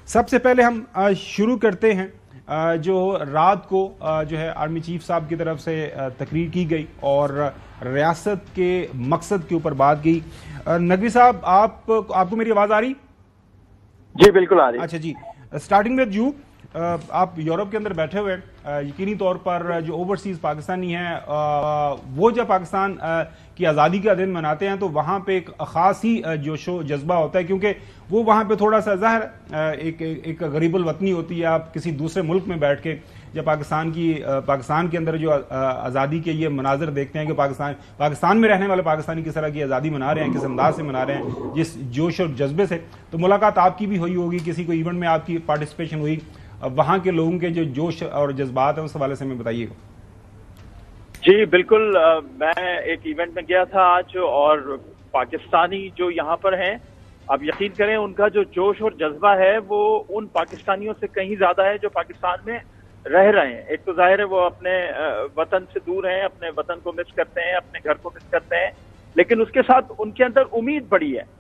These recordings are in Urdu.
سب سے پہلے ہم شروع کرتے ہیں جو رات کو جو ہے آرمی چیف صاحب کی طرف سے تقریر کی گئی اور ریاست کے مقصد کے اوپر بات کی. نقوی صاحب آپ کو میری آواز آ رہی؟ جی بالکل آ رہی. اچھا جی، اسٹارٹنگ ود یو. آپ یورپ کے اندر بیٹھے ہوئے یقینی طور پر جو اوورسیز پاکستانی ہیں وہ جب پاکستان کی آزادی کا دن مناتے ہیں تو وہاں پہ ایک خاص ہی جوش و جذبہ ہوتا ہے، کیونکہ وہ وہاں پہ تھوڑا سا ظاہر ایک غریب الوطنی ہوتی ہے. آپ کسی دوسرے ملک میں بیٹھ کے جب پاکستان کے اندر جو آزادی کے یہ مناظر دیکھتے ہیں کہ پاکستان میں رہنے والے پاکستانی کس طرح کی آزادی منا رہے ہیں، کس انداز سے منا رہے ہیں، جس جوش اور جذبے سے، تو ملاقات آپ کی بھی ہوئی ہوگی، کسی کو ایونٹ میں آپ کی پارٹیسپیشن ہوئی. وہاں کے لوگوں کے جو جوش اور جذبات ہیں اس حوالے سے ہمیں بتائیے گا. جی بالکل، میں ایک ایونٹ میں گیا تھا آج، اور پاکستانی جو یہاں پر ہیں، آپ یقین کریں ان کا جو جوش اور جذبہ ہے وہ ان پاکستانیوں سے کہیں زیادہ ہے جو پاکستان میں رہ رہے ہیں. ایک تو ظاہر ہے وہ اپنے وطن سے دور ہیں، اپنے وطن کو مس کرتے ہیں، اپنے گھر کو مس کرتے ہیں، لیکن اس کے ساتھ ان کے اندر امید بڑی ہے،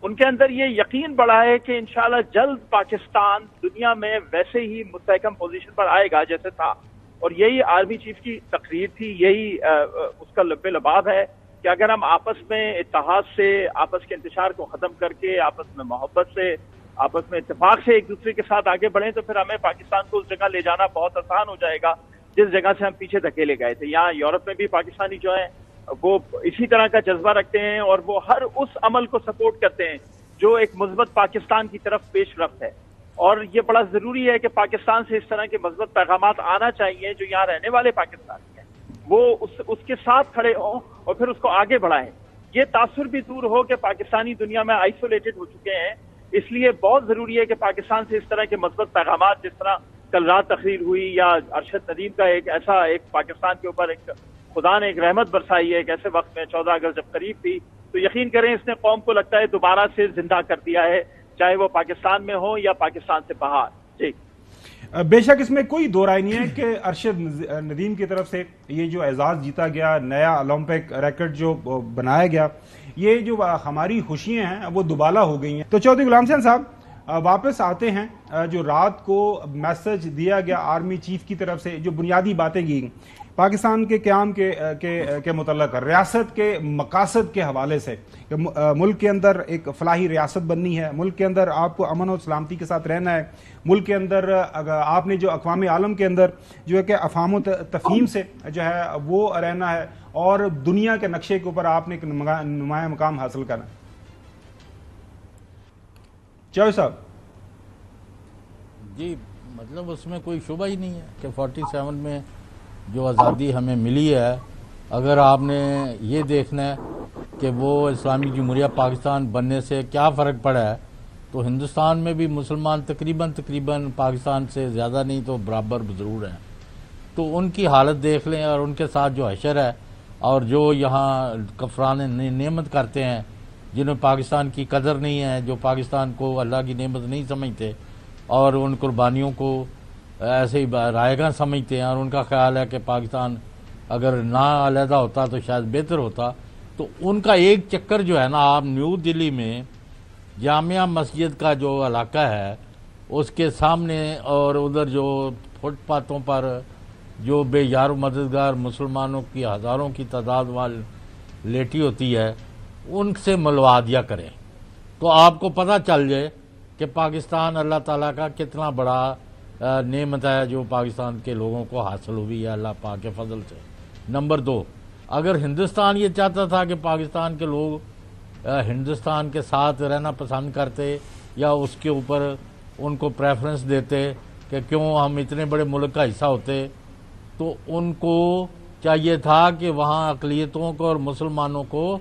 ان کے اندر یہ یقین بڑا ہے کہ انشاءاللہ جلد پاکستان دنیا میں ویسے ہی مستحکم پوزیشن پر آئے گا جیسے تھا. اور یہی آرمی چیف کی تقریر تھی، یہی اس کا لب لباب ہے کہ اگر ہم آپس میں اتحاد سے، آپس کے انتشار کو ختم کر کے، آپس میں محبت سے، آپس میں اتفاق سے ایک دوسرے کے ساتھ آگے بڑھیں تو پھر ہمیں پاکستان کو اس جگہ لے جانا بہت آسان ہو جائے گا جس جگہ سے ہم پیچھے دھکیلے گئے تھے. یہاں یورپ میں بھی پاکستانی جو ہیں وہ اسی طرح کا جذبہ رکھتے ہیں اور وہ ہر اس عمل کو سپورٹ کرتے ہیں جو ایک مثبت پاکستان کی طرف پیش رفت ہے. اور یہ بڑا ضروری ہے کہ پاکستان سے اس طرح کے مثبت پیغامات آنا چاہیے. جو یہاں رہنے والے پاکستانی ہیں وہ اس کے ساتھ کھڑے ہوں اور پھر اس کو آگے بڑھائیں. یہ تاثر بھی دور ہو کہ پاکستانی دنیا میں آئسولیٹڈ ہو چکے ہیں، اس لیے بہت ضروری ہے کہ پاکستان سے اس طرح کے مثبت پیغامات، جس طرح کل رات تقریر ہوئی یا ارشد ندیم کا ایک پاکستان کے اوپر ایک خدا نے ایک رحمت برسائی ہے ایک ایسے وقت میں 14 اگست جب قریب تھی، تو یقین کریں اس نے قوم کو لگتا ہے دوبارہ سے زندہ کر دیا ہے، چاہے وہ پاکستان میں ہو یا پاکستان سے باہر. جی بے شک اس میں کوئی دو رائے نہیں ہے کہ ارشد ندیم کی طرف سے یہ جو اعزاز جیتا گیا، نیا اولمپک ریکارڈ جو بنایا گیا، یہ جو ہماری خوشیاں ہیں وہ دوبالا ہو گئی ہیں. تو چودھری غلام حسین صاحب واپس آتے ہیں، جو رات کو میسج دیا گیا آرمی چیف کی طرف سے، جو بنیادی باتیں کی پاکستان کے قیام کے متعلق، ریاست کے مقاصد کے حوالے سے کہ ملک کے اندر ایک فلاحی ریاست بننی ہے، ملک کے اندر آپ کو امن و سلامتی کے ساتھ رہنا ہے، ملک کے اندر آپ نے جو اقوام عالم کے اندر جو ہے کہ افہام و تفہیم سے جو ہے وہ رہنا ہے، اور دنیا کے نقشے کے اوپر آپ نے ایک نمایاں مقام حاصل کرنا ہے. چاہو صاحب جی، مطلب اس میں کوئی شبہ ہی نہیں ہے کہ 47 میں جو آزادی ہمیں ملی ہے، اگر آپ نے یہ دیکھنا ہے کہ وہ اسلامی جمہوریہ پاکستان بننے سے کیا فرق پڑا ہے، تو ہندوستان میں بھی مسلمان تقریباً پاکستان سے زیادہ نہیں تو برابر ضرور ہیں. تو ان کی حالت دیکھ لیں اور ان کے ساتھ جو حشر ہے، اور جو یہاں کفران نعمت کرتے ہیں، جنہیں پاکستان کی قدر نہیں ہے، جو پاکستان کو اللہ کی نعمت نہیں سمجھتے اور ان قربانیوں کو ایسے ہی رائے گاں سمجھتے ہیں، اور ان کا خیال ہے کہ پاکستان اگر نہ علیحدہ ہوتا تو شاید بہتر ہوتا. تو ان کا ایک چکر جو ہے نا، آپ نیو دلی میں جامعہ مسجد کا جو علاقہ ہے اس کے سامنے اور ادھر جو فٹ پاتھوں پر جو بے یار و مددگار مسلمانوں کی ہزاروں کی تعداد والی لیٹی ہوتی ہے، ان سے ملوادیہ کریں تو آپ کو پتہ چل جائے کہ پاکستان اللہ تعالیٰ کا کتنا بڑا نعمت ہے جو پاکستان کے لوگوں کو حاصل ہوئی ہے اللہ پاک کے فضل سے. نمبر 2، اگر ہندوستان یہ چاہتا تھا کہ پاکستان کے لوگ ہندوستان کے ساتھ رہنا پسند کرتے یا اس کے اوپر ان کو پریفرنس دیتے کہ کیوں ہم اتنے بڑے ملک کا حصہ ہوتے، تو ان کو چاہیے تھا کہ وہاں اقلیتوں کو اور مسلمانوں کو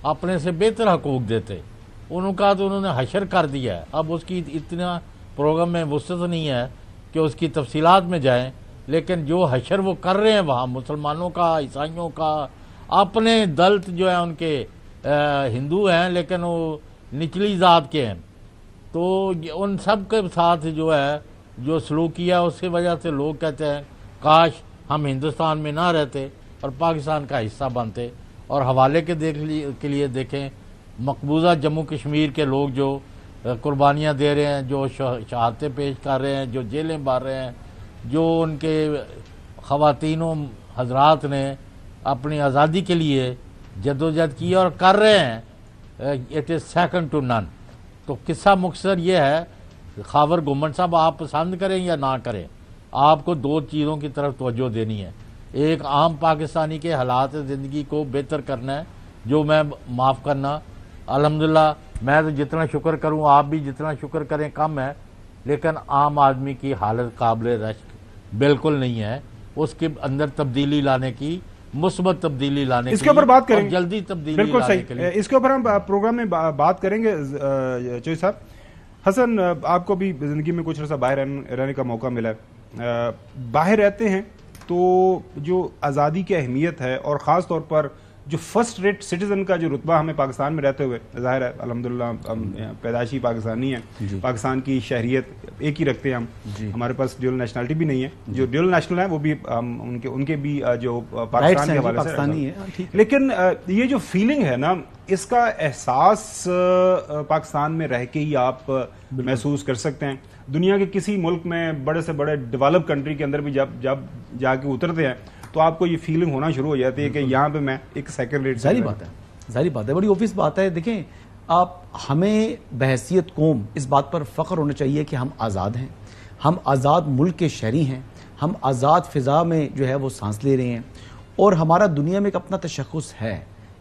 اپنے سے بہتر حقوق دیتے. ان کا تو انہوں نے حشر کر دیا ہے. اب اس کی اتنا پروگرام میں وسعت نہیں ہے کہ اس کی تفصیلات میں جائیں، لیکن جو حشر وہ کر رہے ہیں وہاں مسلمانوں کا، عیسائیوں کا، اپنے دلت جو ہیں ان کے ہندو ہیں لیکن وہ نچلی ذات کے ہیں، تو ان سب کے ساتھ جو ہے جو سلوک کیا اس کی وجہ سے لوگ کہتے ہیں کاش ہم ہندوستان میں نہ رہتے اور پاکستان کا حصہ بنتے. اور حوالے کے لیے دیکھیں، مقبوضہ جموں کشمیر کے لوگ جو قربانیاں دے رہے ہیں، جو شہادتیں پیش کر رہے ہیں، جو جیلیں بھر رہے ہیں، جو ان کے خواتین و حضرات نے اپنی آزادی کے لیے جدوجہد کی اور کر رہے ہیں، اٹ از سیکنڈ ٹو نن. تو قصہ مختصر یہ ہے، خاور گھمنڈ صاحب آپ پسند کریں یا نہ کریں، آپ کو دو چیزوں کی طرف توجہ دینی ہے. ایک عام پاکستانی کے حالات زندگی کو بہتر کرنا ہے، جو میں معاف کرنا الحمدللہ میں تو جتنا شکر کروں آپ بھی جتنا شکر کریں کم ہے، لیکن عام آدمی کی حالت قابل رشک بالکل نہیں ہے. اس کے اندر تبدیلی لانے کی، مثبت تبدیلی لانے کی، اس کے اوپر بات کریں گے، جلدی تبدیلی بالکل لانے کے لیے. صحیح. اس کے اوپر ہم پروگرام میں بات کریں گے. چوہی صاحب، حسن آپ کو بھی زندگی میں کچھ عرصہ باہر رہنے کا موقع ملا ہے، باہر رہتے ہیں تو جو آزادی کی اہمیت ہے اور خاص طور پر جو فرسٹ ریٹ سٹیزن کا جو رتبہ ہمیں پاکستان میں رہتے ہوئے ظاہر ہے، الحمدللہ ہم پیدائشی پاکستانی ہیں، پاکستان کی شہریت ایک ہی رکھتے ہیں ہم، ہمارے پاس ڈیول نیشنلٹی بھی نہیں ہے، جو ڈیول نیشنل ہیں وہ بھی ان کے بھی جو پاکستان کے حوالے سے، لیکن یہ جو فیلنگ ہے نا، اس کا احساس پاکستان میں رہ کے ہی آپ محسوس کر سکتے ہیں. دنیا کے کسی ملک میں بڑے سے بڑے ڈیولپ کنٹری کے اندر بھی جب جا کے اترتے ہیں تو آپ کو یہ فیلنگ ہونا شروع ہو جاتی ہے کہ یہاں پہ میں ایک سیکنڈ ریٹ. ظاہری بات ہے، بڑی آفس بات ہے. دیکھیں آپ، ہمیں بحیثیت قوم اس بات پر فخر ہونا چاہیے کہ ہم آزاد ہیں، ہم آزاد ملک کے شہری ہیں، ہم آزاد فضا میں جو ہے وہ سانس لے رہے ہیں، اور ہمارا دنیا میں ایک اپنا تشخص ہے.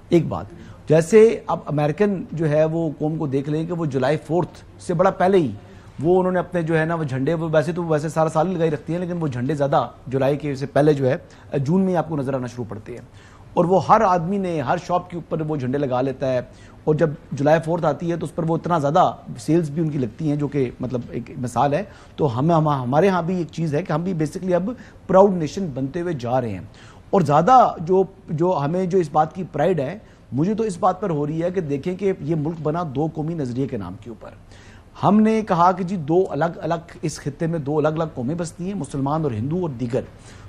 ایک بات جیسے اب امریکن جو ہے وہ قوم کو دیکھ لیں کہ وہ جولائی 4 سے بڑا پہلے ہی وہ انہوں نے اپنے جو ہے نا وہ جھنڈے، وہ ویسے سارا سال لگائی رکھتی ہیں، لیکن وہ جھنڈے زیادہ جولائی کے سے پہلے جو ہے جون میں آپ کو نظر آنا شروع پڑتے ہیں. اور وہ ہر آدمی نے ہر شاپ کے اوپر وہ جھنڈے لگا لیتا ہے، اور جب جولائی 4 آتی ہے تو اس پر وہ اتنا زیادہ سیلز بھی ان کی لگتی ہیں، جو کہ مطلب ایک مثال ہے. تو ہمارے ہاں بھی ایک چیز ہے کہ ہم بھی بیسکلی اب پراؤڈ نیشن بنتے ہوئے جا رہے ہیں. اور زیادہ جو ہمیں جو اس بات کی پرائڈ ہے، مجھے تو اس بات پر ہو رہی ہے کہ دیکھیں کہ یہ ملک بنا دو قومی نظریے کے نام کے اوپر. ہم نے کہا کہ جی دو الگ الگ اس خطے میں دو الگ الگ قومیں بستی ہیں، مسلمان اور ہندو اور دیگر،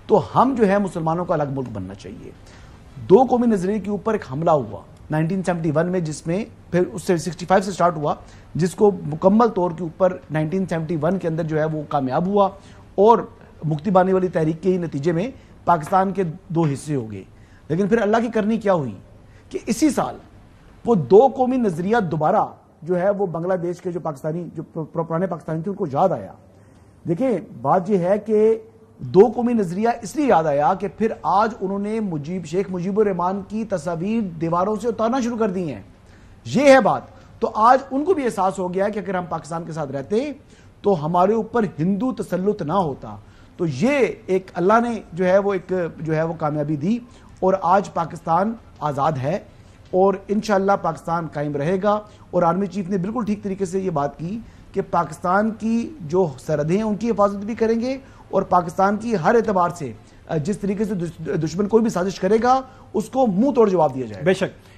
تو ہم جو ہے مسلمانوں کا الگ ملک بننا چاہیے. دو قومی نظریے کے اوپر ایک حملہ ہوا 1971 میں، جس میں پھر اس سے 65 سے سٹارٹ ہوا، جس کو مکمل طور کے اوپر 1971 کے اندر جو ہے وہ کامیاب ہوا، اور مکتی بانی والی تحریک کے ہی نتیجے میں پاکستان کے دو حصے ہو گئے. لیکن پھر اللہ کی کرنی کیا ہوئی کہ اسی سال وہ دو قومی نظریہ دوبارہ جو ہے وہ بنگلہ دیش کے جو پاکستانی جو پرانے پاکستانی تھے ان کو یاد آیا. دیکھیں بات یہ ہے کہ دو قومی نظریہ اس لیے یاد آیا کہ پھر آج انہوں نے شیخ مجیب الرحمان کی تصاویر دیواروں سے اتارنا شروع کر دی ہیں. یہ ہے بات. تو آج ان کو بھی احساس ہو گیا کہ اگر ہم پاکستان کے ساتھ رہتے تو ہمارے اوپر ہندو تسلط نہ ہوتا. تو یہ ایک اللہ نے جو ہے وہ ایک جو ہے وہ کامیابی دی، اور آج پاکستان آزاد ہے، اور انشاءاللہ پاکستان قائم رہے گا. اور آرمی چیف نے بالکل ٹھیک طریقے سے یہ بات کی کہ پاکستان کی جو سرحدیں ہیں ان کی حفاظت بھی کریں گے، اور پاکستان کی ہر اعتبار سے جس طریقے سے دشمن کوئی بھی سازش کرے گا اس کو منہ توڑ جواب دیا جائے گا. بے شک.